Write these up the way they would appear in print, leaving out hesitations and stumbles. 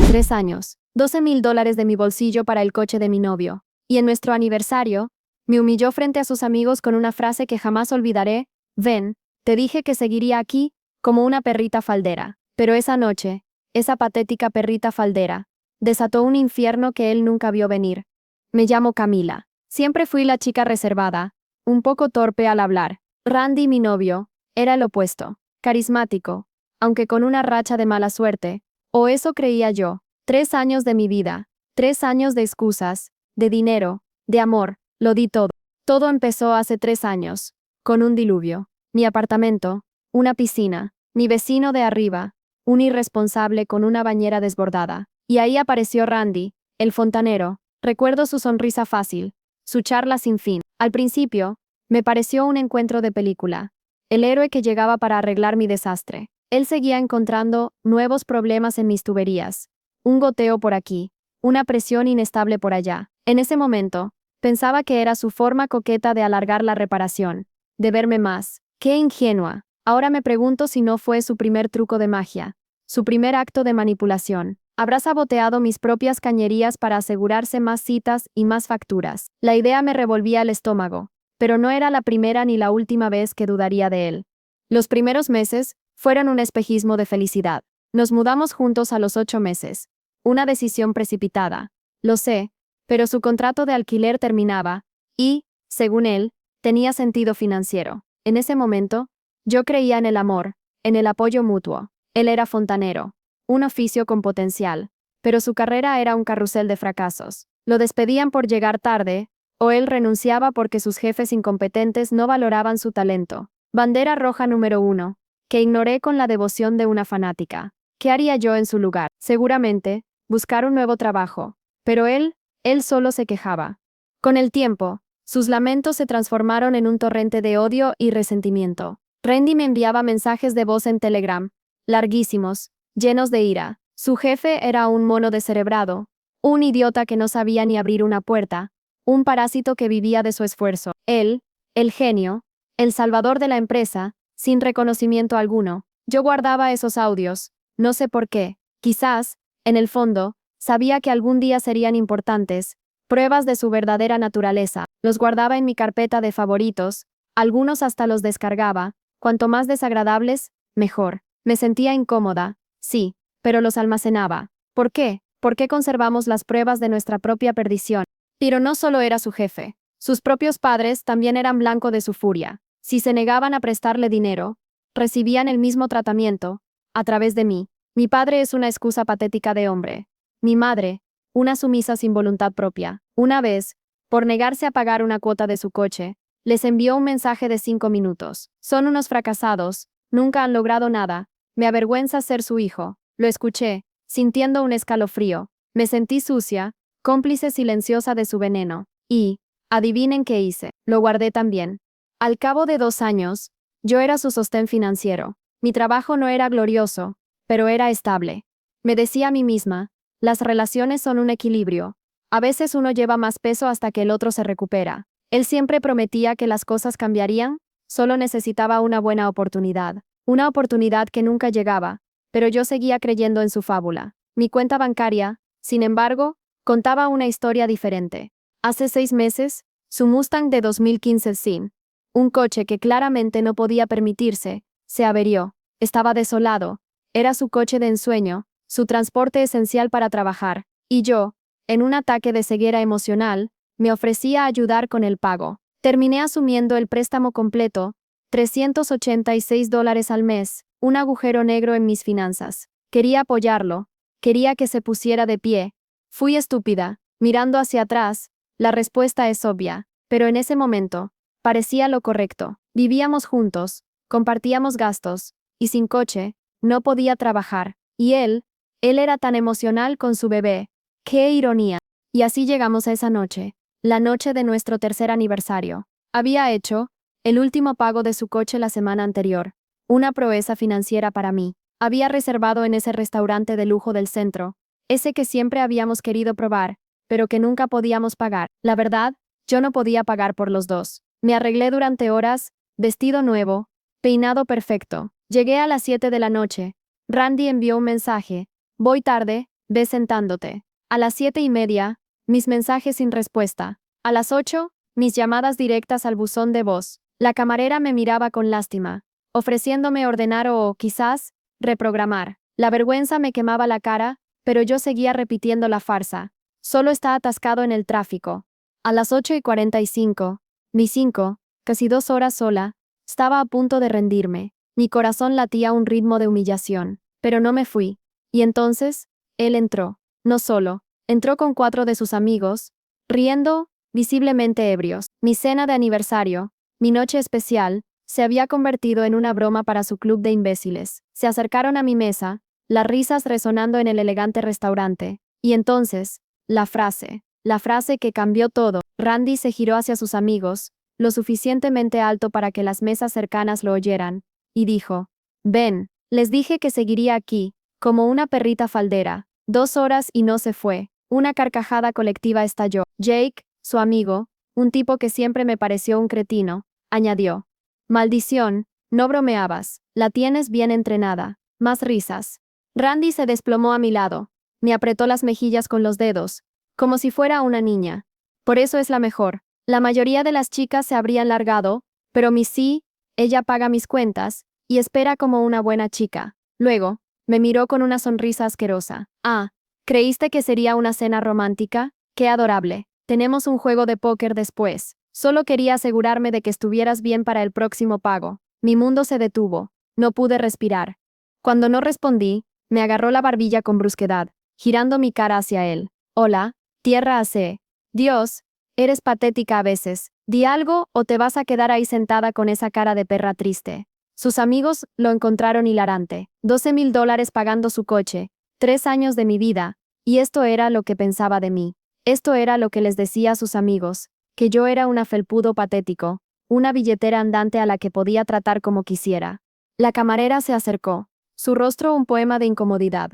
3 años, $12,000 de mi bolsillo para el coche de mi novio. Y en nuestro aniversario, me humilló frente a sus amigos con una frase que jamás olvidaré: ven, te dije que seguiría aquí, como una perrita faldera. Pero esa noche, esa patética perrita faldera, desató un infierno que él nunca vio venir. Me llamo Camila. Siempre fui la chica reservada, un poco torpe al hablar. Randy, mi novio, era el opuesto, carismático, aunque con una racha de mala suerte, o eso creía yo. 3 años de mi vida, 3 años de excusas, de dinero, de amor, lo di todo. Todo empezó hace 3 años, con un diluvio. Mi apartamento, una piscina, mi vecino de arriba, un irresponsable con una bañera desbordada. Y ahí apareció Randy, el fontanero. Recuerdo su sonrisa fácil, su charla sin fin. Al principio, me pareció un encuentro de película. El héroe que llegaba para arreglar mi desastre. Él seguía encontrando nuevos problemas en mis tuberías. Un goteo por aquí, una presión inestable por allá. En ese momento, pensaba que era su forma coqueta de alargar la reparación, de verme más. ¡Qué ingenua! Ahora me pregunto si no fue su primer truco de magia, su primer acto de manipulación. Habrá saboteado mis propias cañerías para asegurarse más citas y más facturas. La idea me revolvía el estómago, pero no era la primera ni la última vez que dudaría de él. Los primeros meses fueron un espejismo de felicidad. Nos mudamos juntos a los 8 meses. Una decisión precipitada, lo sé, pero su contrato de alquiler terminaba, y, según él, tenía sentido financiero. En ese momento, yo creía en el amor, en el apoyo mutuo. Él era fontanero, un oficio con potencial, pero su carrera era un carrusel de fracasos. Lo despedían por llegar tarde, o él renunciaba porque sus jefes incompetentes no valoraban su talento. Bandera roja número 1, que ignoré con la devoción de una fanática. ¿Qué haría yo en su lugar? Seguramente, buscar un nuevo trabajo. Pero él solo se quejaba. Con el tiempo, sus lamentos se transformaron en un torrente de odio y resentimiento. Randy me enviaba mensajes de voz en Telegram, larguísimos, llenos de ira. Su jefe era un mono descerebrado, un idiota que no sabía ni abrir una puerta, un parásito que vivía de su esfuerzo. Él, el genio, el salvador de la empresa, sin reconocimiento alguno. Yo guardaba esos audios, no sé por qué. Quizás, en el fondo, sabía que algún día serían importantes, pruebas de su verdadera naturaleza. Los guardaba en mi carpeta de favoritos, algunos hasta los descargaba. Cuanto más desagradables, mejor. Me sentía incómoda, sí, pero los almacenaba. ¿Por qué? ¿Por qué conservamos las pruebas de nuestra propia perdición? Pero no solo era su jefe. Sus propios padres también eran blanco de su furia. Si se negaban a prestarle dinero, recibían el mismo tratamiento, a través de mí. Mi padre es una excusa patética de hombre. Mi madre, una sumisa sin voluntad propia. Una vez, por negarse a pagar una cuota de su coche, les envió un mensaje de 5 minutos. Son unos fracasados, nunca han logrado nada, me avergüenza ser su hijo. Lo escuché, sintiendo un escalofrío. Me sentí sucia, cómplice silenciosa de su veneno. Y, adivinen qué hice, lo guardé también. Al cabo de 2 años, yo era su sostén financiero. Mi trabajo no era glorioso, pero era estable. Me decía a mí misma, las relaciones son un equilibrio. A veces uno lleva más peso hasta que el otro se recupera. Él siempre prometía que las cosas cambiarían, solo necesitaba una buena oportunidad. Una oportunidad que nunca llegaba, pero yo seguía creyendo en su fábula. Mi cuenta bancaria, sin embargo, contaba una historia diferente. Hace 6 meses, su Mustang de 2015 Sin, un coche que claramente no podía permitirse, se averió. Estaba desolado. Era su coche de ensueño, su transporte esencial para trabajar, y yo, en un ataque de ceguera emocional, me ofrecía ayudar con el pago. Terminé asumiendo el préstamo completo, $386 al mes, un agujero negro en mis finanzas. Quería apoyarlo, quería que se pusiera de pie. Fui estúpida, mirando hacia atrás, la respuesta es obvia, pero en ese momento, parecía lo correcto. Vivíamos juntos, compartíamos gastos, y sin coche, no podía trabajar. Y él era tan emocional con su bebé. ¡Qué ironía! Y así llegamos a esa noche, la noche de nuestro 3er aniversario. Había hecho el último pago de su coche la semana anterior, una proeza financiera para mí. Había reservado en ese restaurante de lujo del centro, ese que siempre habíamos querido probar, pero que nunca podíamos pagar. La verdad, yo no podía pagar por los dos. Me arreglé durante horas, vestido nuevo, peinado perfecto. Llegué a las 7 de la noche. Randy envió un mensaje. Voy tarde, ve sentándote. A las 7:30, mis mensajes sin respuesta. A las 8, mis llamadas directas al buzón de voz. La camarera me miraba con lástima, ofreciéndome ordenar o, quizás, reprogramar. La vergüenza me quemaba la cara, pero yo seguía repitiendo la farsa. Solo está atascado en el tráfico. A las 8:45, mis 5, casi 2 horas sola, estaba a punto de rendirme. Mi corazón latía a un ritmo de humillación, pero no me fui. Y entonces, él entró. No solo, entró con 4 de sus amigos, riendo, visiblemente ebrios. Mi cena de aniversario, mi noche especial, se había convertido en una broma para su club de imbéciles. Se acercaron a mi mesa, las risas resonando en el elegante restaurante. Y entonces, la frase que cambió todo. Randy se giró hacia sus amigos, lo suficientemente alto para que las mesas cercanas lo oyeran, y dijo: «Ven, les dije que seguiría aquí, como una perrita faldera». 2 horas y no se fue. Una carcajada colectiva estalló. Jake, su amigo, un tipo que siempre me pareció un cretino, añadió: «Maldición, no bromeabas, la tienes bien entrenada». Más risas. Randy se desplomó a mi lado. Me apretó las mejillas con los dedos, como si fuera una niña. «Por eso es la mejor. La mayoría de las chicas se habrían largado, pero mi sí, ella paga mis cuentas, y espera como una buena chica». Luego, me miró con una sonrisa asquerosa. «Ah, ¿creíste que sería una cena romántica? Qué adorable. Tenemos un juego de póker después. Solo quería asegurarme de que estuvieras bien para el próximo pago». Mi mundo se detuvo. No pude respirar. Cuando no respondí, me agarró la barbilla con brusquedad, girando mi cara hacia él. «Hola, tierra AC. Dios, eres patética a veces. Di algo o te vas a quedar ahí sentada con esa cara de perra triste». Sus amigos lo encontraron hilarante. $12,000 pagando su coche, 3 años de mi vida, y esto era lo que pensaba de mí. Esto era lo que les decía a sus amigos, que yo era un felpudo patético, una billetera andante a la que podía tratar como quisiera. La camarera se acercó, su rostro un poema de incomodidad.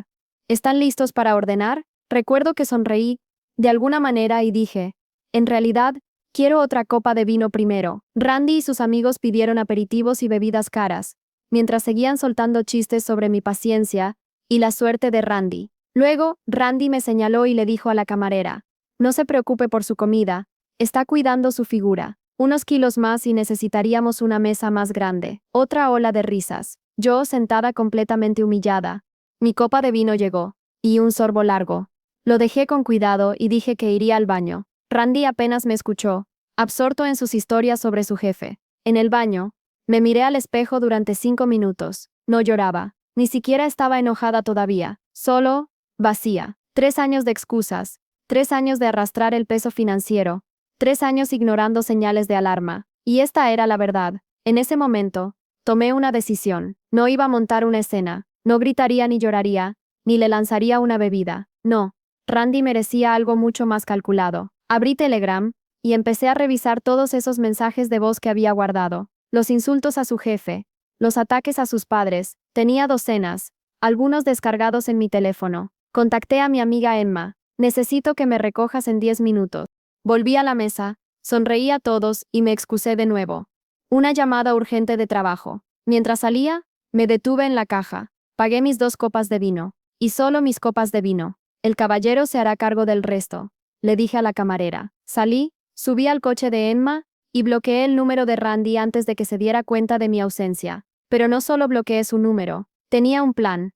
«¿Están listos para ordenar?». Recuerdo que sonreí, de alguna manera, y dije: «En realidad, quiero otra copa de vino primero». Randy y sus amigos pidieron aperitivos y bebidas caras, mientras seguían soltando chistes sobre mi paciencia y la suerte de Randy. Luego, Randy me señaló y le dijo a la camarera: «No se preocupe por su comida, está cuidando su figura. Unos kilos más y necesitaríamos una mesa más grande». Otra ola de risas. Yo, sentada completamente humillada. Mi copa de vino llegó, y un sorbo largo. Lo dejé con cuidado y dije que iría al baño. Randy apenas me escuchó, absorto en sus historias sobre su jefe. En el baño, me miré al espejo durante 5 minutos. No lloraba, ni siquiera estaba enojada todavía, solo, vacía. 3 años de excusas, 3 años de arrastrar el peso financiero, 3 años ignorando señales de alarma. Y esta era la verdad. En ese momento, tomé una decisión. No iba a montar una escena, no gritaría ni lloraría, ni le lanzaría una bebida. No, Randy merecía algo mucho más calculado. Abrí Telegram, y empecé a revisar todos esos mensajes de voz que había guardado. Los insultos a su jefe, los ataques a sus padres, tenía docenas, algunos descargados en mi teléfono. Contacté a mi amiga Emma: «Necesito que me recojas en 10 minutos». Volví a la mesa, sonreí a todos y me excusé de nuevo. Una llamada urgente de trabajo. Mientras salía, me detuve en la caja. Pagué mis 2 copas de vino. Y solo mis copas de vino. «El caballero se hará cargo del resto», le dije a la camarera. Salí, subí al coche de Emma, y bloqueé el número de Randy antes de que se diera cuenta de mi ausencia. Pero no solo bloqueé su número. Tenía un plan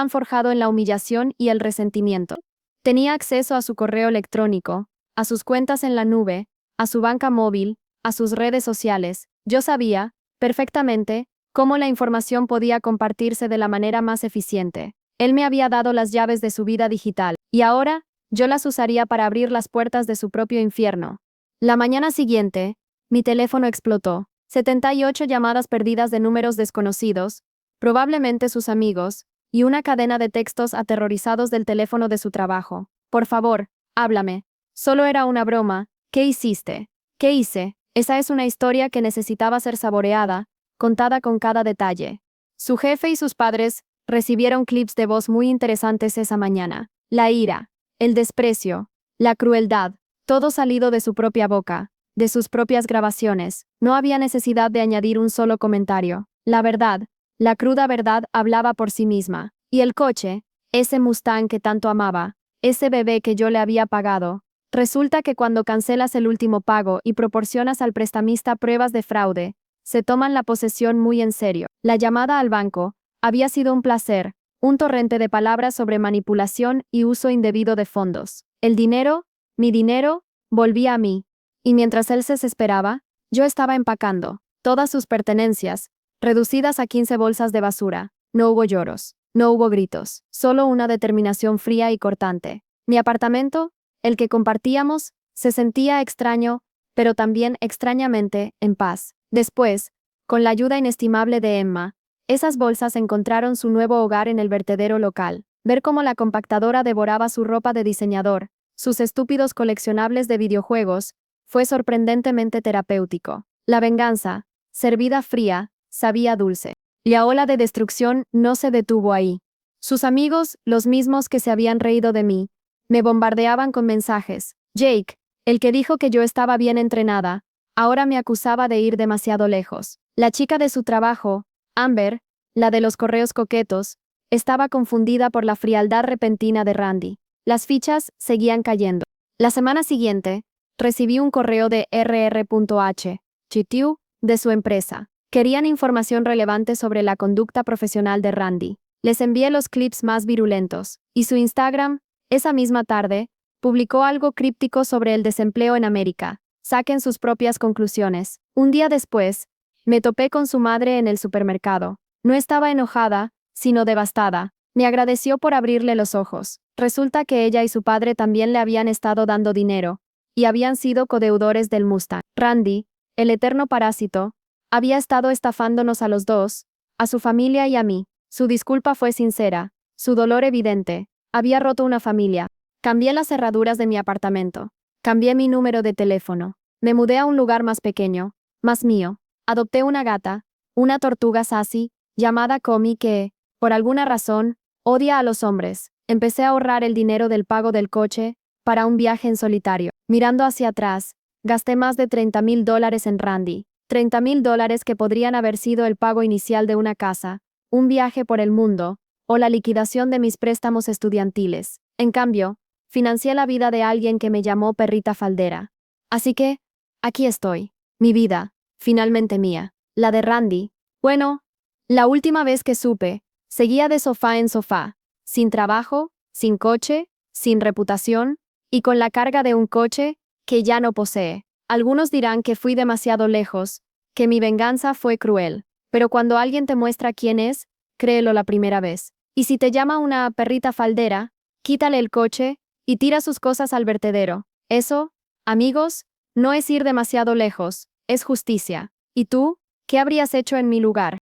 forjado en la humillación y el resentimiento. Tenía acceso a su correo electrónico, a sus cuentas en la nube, a su banca móvil, a sus redes sociales. Yo sabía, perfectamente, cómo la información podía compartirse de la manera más eficiente. Él me había dado las llaves de su vida digital, y ahora, yo las usaría para abrir las puertas de su propio infierno. La mañana siguiente, mi teléfono explotó. 78 llamadas perdidas de números desconocidos, probablemente sus amigos, y una cadena de textos aterrorizados del teléfono de su trabajo. «Por favor, háblame. Solo era una broma. ¿Qué hiciste?». «¿Qué hice?». Esa es una historia que necesitaba ser saboreada, contada con cada detalle. Su jefe y sus padres recibieron clips de voz muy interesantes esa mañana. La ira, el desprecio, la crueldad, todo salido de su propia boca, de sus propias grabaciones. No había necesidad de añadir un solo comentario. La verdad, la cruda verdad, hablaba por sí misma. Y el coche, ese Mustang que tanto amaba, ese bebé que yo le había pagado. Resulta que cuando cancelas el último pago y proporcionas al prestamista pruebas de fraude, se toman la posesión muy en serio. La llamada al banco había sido un placer, un torrente de palabras sobre manipulación y uso indebido de fondos. El dinero, mi dinero, volvía a mí. Y mientras él se desesperaba, yo estaba empacando todas sus pertenencias, reducidas a 15 bolsas de basura. No hubo lloros, no hubo gritos, solo una determinación fría y cortante. Mi apartamento, el que compartíamos, se sentía extraño, pero también extrañamente en paz. Después, con la ayuda inestimable de Emma, esas bolsas encontraron su nuevo hogar en el vertedero local. Ver cómo la compactadora devoraba su ropa de diseñador, sus estúpidos coleccionables de videojuegos, fue sorprendentemente terapéutico. La venganza, servida fría, sabía dulce. La ola de destrucción no se detuvo ahí. Sus amigos, los mismos que se habían reído de mí, me bombardeaban con mensajes. Jake, el que dijo que yo estaba bien entrenada, ahora me acusaba de ir demasiado lejos. La chica de su trabajo, Amber, la de los correos coquetos, estaba confundida por la frialdad repentina de Randy. Las fichas seguían cayendo. La semana siguiente, recibí un correo de RR.H. Chitiu, de su empresa. Querían información relevante sobre la conducta profesional de Randy. Les envié los clips más virulentos, y su Instagram, esa misma tarde, publicó algo críptico sobre el desempleo en América. Saquen sus propias conclusiones. Un día después, me topé con su madre en el supermercado. No estaba enojada, sino devastada. Me agradeció por abrirle los ojos. Resulta que ella y su padre también le habían estado dando dinero, y habían sido codeudores del Mustang. Randy, el eterno parásito, había estado estafándonos a los dos, a su familia y a mí. Su disculpa fue sincera, su dolor evidente. Había roto una familia. Cambié las cerraduras de mi apartamento. Cambié mi número de teléfono. Me mudé a un lugar más pequeño, más mío. Adopté una gata, una tortuga sassy, llamada Comi que, por alguna razón, odia a los hombres. Empecé a ahorrar el dinero del pago del coche para un viaje en solitario. Mirando hacia atrás, gasté más de $30,000 en Randy. $30,000 que podrían haber sido el pago inicial de una casa, un viaje por el mundo, o la liquidación de mis préstamos estudiantiles. En cambio, financié la vida de alguien que me llamó perrita faldera. Así que, aquí estoy. Mi vida, finalmente mía. La de Randy. Bueno, la última vez que supe, seguía de sofá en sofá, sin trabajo, sin coche, sin reputación, y con la carga de un coche que ya no posee. Algunos dirán que fui demasiado lejos, que mi venganza fue cruel, pero cuando alguien te muestra quién es, créelo la primera vez. Y si te llama una perrita faldera, quítale el coche y tira sus cosas al vertedero. Eso, amigos, no es ir demasiado lejos, es justicia. ¿Y tú? ¿Qué habrías hecho en mi lugar?